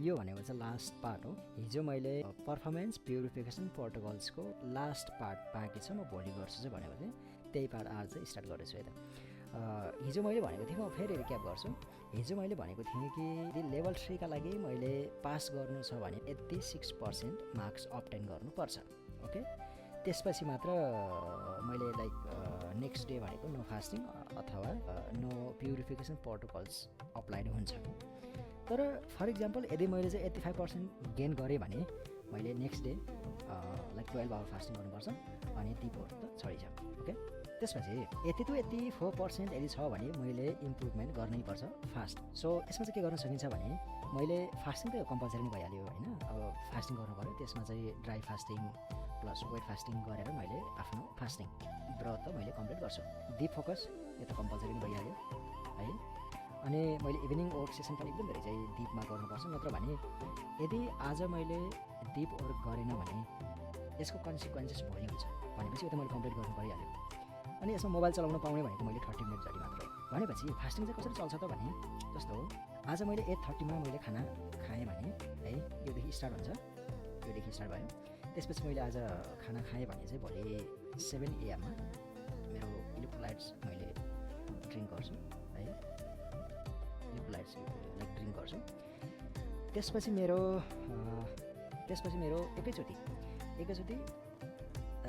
यो भनेको चाहिँ लास्ट पार्ट हो। हिजो मैले पर्फर्मेन्स प्युरिफिकेसन प्रोटोकल्सको लास्ट पार्ट बाँकी छ, म भोलि गर्छु चाहिँ भनेको थिएँ। त्यही पार्ट आज चाहिँ स्टार्ट गर्दैछु है त। हिजो मैले भनेको थिएँ, म फेरि रिक्याप गर्छु। हिजो मैले भनेको थिएँ कि लेभल 3 का लागि मैले पास गर्नु छ भने 86% मार्क्स अब्टेन गर्नुपर्छ। ओके, त्यसपछि मात्र मैले लाइक नेक्स्ट डे भनेको नो फास्टिङ अथवा नो प्युरिफिकेसन प्रोटोकल्स अप्लाइड हुन्छ। तर फर इक्जाम्पल यदि मैले चाहिँ 85% गेन गरेँ भने मैले next day like 12 hour fasting गर्नुपर्छ अनि दिपहरू त छडी छ। ओके, त्यसपछि 84% यदि छ भने मैले इम्प्रुभमेन्ट गर्नैपर्छ फास्ट। सो यसमा चाहिँ के गर्न सकिन्छ भने मैले फास्टिङ त कम्पलसरी नै भइहाल्यो होइन। अब फास्टिङ गर्नु पऱ्यो, त्यसमा चाहिँ dry fasting plus wet fasting गरेर मैले आफ्नो फास्टिङ व्रत मैले कम्प्लिट गर्छु। दिप फोकस यो त कम्पलसरी नै भइहाल्यो है। अनि मैले इभिनिङ वर्क सेसन पनि एकदम धेरै चाहिँ दिपमा गर्नुपर्छ। नत्र भने यदि आज मैले दिप वर्क गरेन भने यसको कन्सिक्वेन्सेस भोलि हुन्छ भनेपछि यो त मैले कम्प्लिट गर्नु परिहाल्यो। अनि यसमा मोबाइल चलाउन पाउने भनेको मैले 30 मिनट जति मात्र हो। भनेपछि फास्टिङ चाहिँ कसरी चल्छ त भने जस्तो आज मैले 8:30 मा मैले खाना खाएँ भने है, योदेखि स्टार्ट हुन्छ, योदेखि स्टार्ट भयो। त्यसपछि मैले आज खाना खाएँ भने चाहिँ भोलि 7 AM मा मेरो इलेक्ट्रोलाइट्स मैले ड्रिङ्क गर्छु है, इलेक्ट्रोलाइट्स लाइक ड्रिङ्क गर्छु। त्यसपछि मेरो एकैचोटि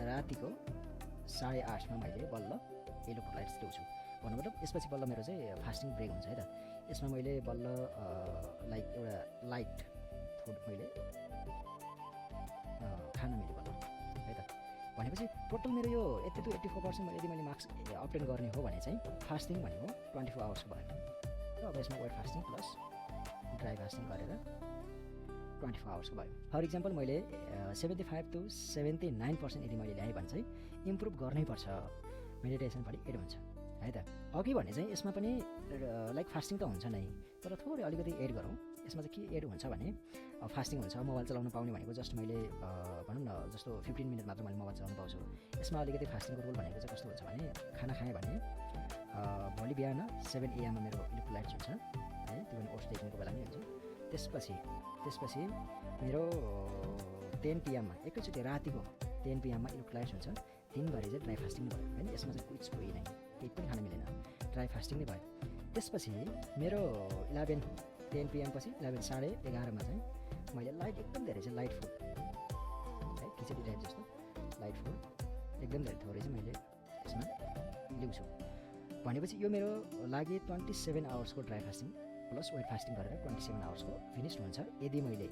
रातिको 8:30 मा मैले बल्ल इलेक्ट्रोलाइट्स ल्याउँछु। भन्नु मतलब यसपछि बल्ल मेरो चाहिँ फास्टिङ ब्रेक हुन्छ है त। यसमा मैले बल्ल लाइक एउटा लाइट फुड मैले खान मिल्यो बल्ल है त। भनेपछि टोटल मेरो यो 80-84% यदि मैले मार्क्स अब्टेन गर्ने हो भने चाहिँ फास्टिङ भनेको 24 आवर्सको भयो। र अब यसमा wet fasting plus dry fasting गरेर 24 आवर्सको भयो। फर इक्जाम्पल मैले 75 to 79% यदि मैले ल्याएँ भने चाहिँ इम्प्रुभ गर्नैपर्छ, मेडिटेसन पनि एड हुन्छ है त। अघि भने चाहिँ यसमा पनि लाइक फास्टिङ त हुन्छ नै, तर थोरै अलिकति एड गरौँ। यसमा चाहिँ के एड हुन्छ भने फास्टिङ हुन्छ, मोबाइल चलाउन पाउने भनेको जस्ट मैले भनौँ न जस्तो 15 मिनट मात्र मैले मोबाइल चलाउन पाउँछु। यसमा अलिकति फास्टिङको रुल भनेको चाहिँ कस्तो हुन्छ भने खाना खाएँ भने भोलि बिहान 7 AM मा मेरो इलेक्ट्रोलाइट्स हुन्छ है, त्यो पनि ओट्स टेकिङको बेला नै हुन्छ। त्यसपछि मेरो 10 PM मा एकैचोटि रातिको 10 PM मा इलेक्ट्रोलाइट्स हुन्छ। दिनभरि चाहिँ ड्राई फास्टिङ नै भयो होइन, यसमा चाहिँ कुछ कोही नै, केही पनि खान मिलेन, ड्राई फास्टिङ नै भयो। त्यसपछि मेरो 10 PM पछि 11:30 मा चाहिँ मैले लाइट एकदम धेरै चाहिँ लाइट फुड है, खिचडी टाइप जस्तो लाइट फुड एकदम धेरै थोरै चाहिँ मैले यसमा ल्याउँछु। भनेपछि यो मेरो लागि 27 आवर्सको dry fasting plus wet fasting गरेर 27 आवर्सको फिनिस हुन्छ यदि मैले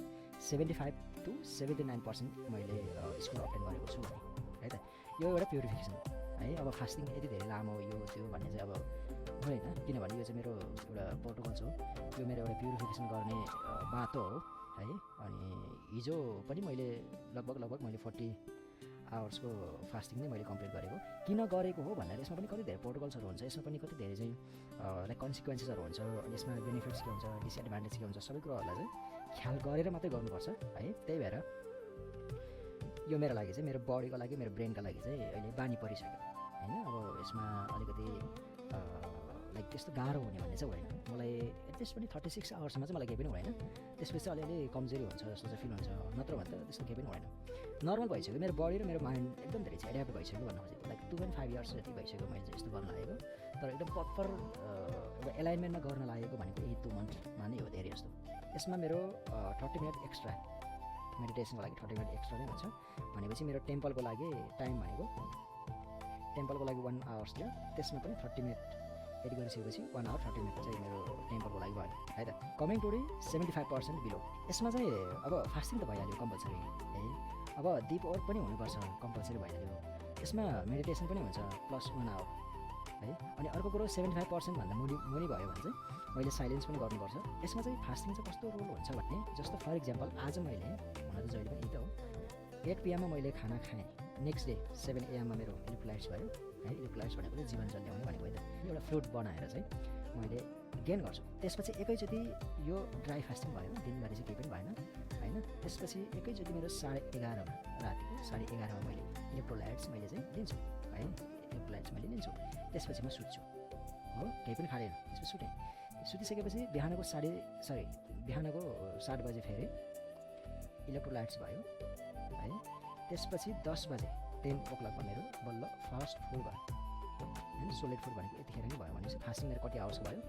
75 to 79% मैले स्कोर अब्टेन गरेको छु भने है त। यो एउटा प्युरिफिकेसन है। अब फास्टिङ यति धेरै लामो यो त्यो भन्ने चाहिँ अब होइन, किनभने यो चाहिँ मेरो एउटा प्रोटोकल्स हो, यो मेरो एउटा प्युरिफिकेसन गर्ने बाटो हो है। अनि हिजो पनि मैले लगभग मैले 40 आवर्सको फास्टिङ नै मैले कम्प्लिट गरेको। किन गरेको हो भन्दा यसमा पनि कति धेरै प्रोटोकल्सहरू हुन्छ, यसमा पनि कति धेरै चाहिँ लाइक कन्सिक्वेन्सेसहरू हुन्छ, यसमा बेनिफिट्स के हुन्छ, डिसएडभान्टेज के हुन्छ, सबै कुराहरूलाई चाहिँ ख्याल गरेर मात्रै गर्नुपर्छ है। त्यही भएर यो मेरो लागि चाहिँ, मेरो बडीको लागि, मेरो ब्रेनका लागि चाहिँ अहिले बानी परिसक्यो होइन। अब यसमा अलिकति लाइक त्यस्तो गाह्रो हुने भन्ने चाहिँ होइन। मलाई एटलिस्ट पनि 36 आवर्समा चाहिँ मलाई केही पनि हुँदैन। त्यसपछि अलिअलि कमजोरी हुन्छ जस्तो चाहिँ फिल हुन्छ, नत्र भने त त्यस्तो केही पनि हुँदैन। नर्मल भइसक्यो मेरो बडी र मेरो माइन्ड एकदम धेरै चाहिँ एड्याप्ट भइसक्यो भन्नु खोजेको। लाइक 2.5 इयर्स जति भइसक्यो मैले चाहिँ यस्तो गर्न लागेको। तर एकदम प्रपर एउटा एलाइनमेन्टमा गर्न लागेको भनेको 2 मन्थमा नै हो धेरै जस्तो। यसमा मेरो 30 मिनट एक्स्ट्रा मेडिटेसनको लागि 30 मिनट एक्स्ट्रा नै हुन्छ। भनेपछि मेरो टेम्पलको लागि टाइम भनेको 1 आवर्स थियो, त्यसमा पनि 30 मिनट एड गरिसकेपछि 1 hour 30 मिनट चाहिँ मेरो टेम्पलको लागि भयो है त। Coming to 75% below. यसमा चाहिँ अब फास्टिङ त भइहाल्यो कम्पलसरी है। अब दिप वर्क पनि हुनुपर्छ कम्पलसरी भइहाल्यो। यसमा मेडिटेसन पनि हुन्छ प्लस 1 hour है। अनि अर्को कुरो 75% भन्दा मुनि भयो भने चाहिँ मैले साइलेन्स पनि गर्नुपर्छ। यसमा चाहिँ फास्टिङ चाहिँ कस्तो रोल हुन्छ भने जस्तो फर इक्जाम्पल आज मैले हुन त जहिले पनि यही त हो 8 PM मा मैले खाना खाएँ, नेक्स्ट डे 7 AM मा मेरो इलेक्ट्रोलाइट्स भयो है। इलेक्ट्रोलाइट्स भनेको चाहिँ जीवन जल ल्याउने भनेको होइन, एउटा फ्रुट बनाएर चाहिँ मैले गेन गर्छु। त्यसपछि एकैचोटि यो ड्राई फास्टिङ भयो, दिनभरि चाहिँ केही पनि भएन होइन। त्यसपछि एकैचोटि मेरो 11:30 मा रातिको 11:30 मा मैले इलेक्ट्रोलाइट्स मैले चाहिँ लिन्छु है, इलेक्ट्रोलाइट्स मैले लिन्छु। त्यसपछि म सुत्छु हो, केही पनि खाँदैन। त्यसपछि सुतेँ, सुतिसकेपछि बिहानको 7 बजे फेरि इलेक्ट्रोलाइट्स भयो है। त्यसपछि 10 बजे 10 o'clock मेरो बल्ल फर्स्ट फुड भयो होइन, सोलिड फुड भनेको यतिखेर नै भयो भनेपछि फास्टिङ मेरो कति आवर्सको भयो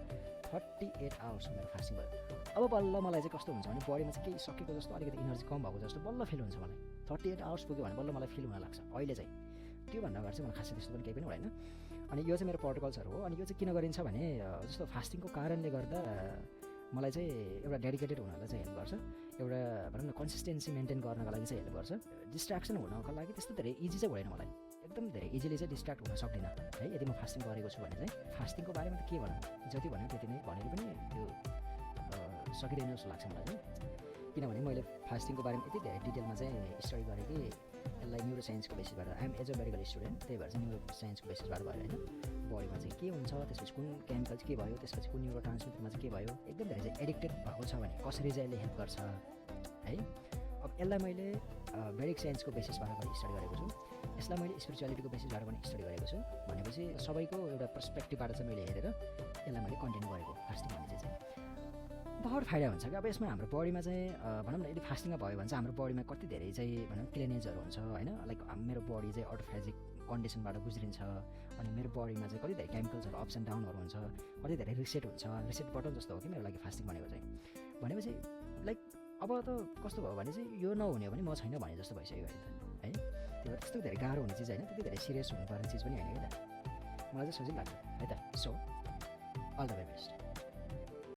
38 आवर्सको मेरो फास्टिङ भयो। अब बल्ल मलाई चाहिँ कस्तो हुन्छ भने बडीमा चाहिँ केही सकेको जस्तो अलिकति इनर्जी कम भएको जस्तो बल्ल फिल हुन्छ मलाई। 38 आवर्स पुग्यो भने बल्ल मलाई फिल हुन लाग्छ अहिले चाहिँ। त्योभन्दा अगाडि चाहिँ मलाई खासै त्यस्तो पनि केही पनि हुँदैन। अनि यो चाहिँ मेरो प्रोटोकल्सहरू हो। अनि यो चाहिँ किन गरिन्छ भने जस्तो फास्टिङको कारणले गर्दा मलाई चाहिँ एउटा डेडिकेटेड हुनलाई चाहिँ हेल्प गर्छ, एउटा भनौँ न कन्सिस्टेन्सी मेन्टेन गर्नको लागि चाहिँ हेल्प गर्छ। डिस्ट्र्याक्सन हुनको लागि त्यस्तो धेरै इजी चाहिँ हुँदैन मलाई, एकदम धेरै इजिली चाहिँ डिस्ट्र्याक्ट हुन सक्दिनँ है यदि म फास्टिङ गरेको छु भने चाहिँ। फास्टिङको बारेमा त के भनौँ, जति भन्यो त्यति नै भनेर पनि त्यो सकिँदैन जस्तो लाग्छ मलाई चाहिँ। किनभने मैले फास्टिङको बारेमा यति धेरै डिटेलमा चाहिँ स्टडी गरेँ कि यसलाई न्युरो साइन्सको बेसिसबाट I'm as a medical student, त्यही भएर चाहिँ न्युरो साइन्सको बेसिसबाट भयो होइन। बडीमा चाहिँ के हुन्छ, त्यसपछि कुन केमिकल चाहिँ के भयो, त्यसपछि कुन न्युरो ट्रान्समिटरमा चाहिँ के भयो, एकदम धेरै चाहिँ एडिक्टेड भएको छ भने कसरी चाहिँ यसले हेल्प गर्छ है। अब यसलाई मैले मेडिक साइन्सको बेसिसबाट पनि स्टडी गरेको छु, यसलाई मैले स्पिरिचुअलिटीको बेसिसबाट पनि स्टडी गरेको छु। भनेपछि सबैको एउटा पर्सपेक्टिभबाट चाहिँ मैले हेरेर यसलाई मैले कन्टिन्यू गरेको फास्टिङ भन्ने चाहिँ बहुत फाइदा हुन्छ कि। अब यसमा हाम्रो बडीमा चाहिँ भनौँ न यदि फास्टिङमा भयो भने चाहिँ हाम्रो बडीमा कति धेरै चाहिँ भनौँ क्लिनेजहरू हुन्छ होइन। लाइक मेरो बडी चाहिँ अटोफेजिक कन्डिसनबाट गुज्रिन्छ, अनि मेरो बडीमा चाहिँ कति धेरै केमिकल्सहरू अप्स एन्ड डाउनहरू हुन्छ, कति धेरै रिसेट हुन्छ। रिसेट बटन जस्तो हो कि मेरो लागि फास्टिङ भनेको चाहिँ। भनेपछि लाइक अब त कस्तो भयो भने चाहिँ यो नहुने हो भने म छैन भने जस्तो भइसक्यो है। त्यो भएर त्यस्तो धेरै गाह्रो हुने चिज होइन, त्यति धेरै सिरियस हुनुपर्ने चिज पनि होइन कि त, मलाई चाहिँ सजिलो लाग्छ है त। So all the way best.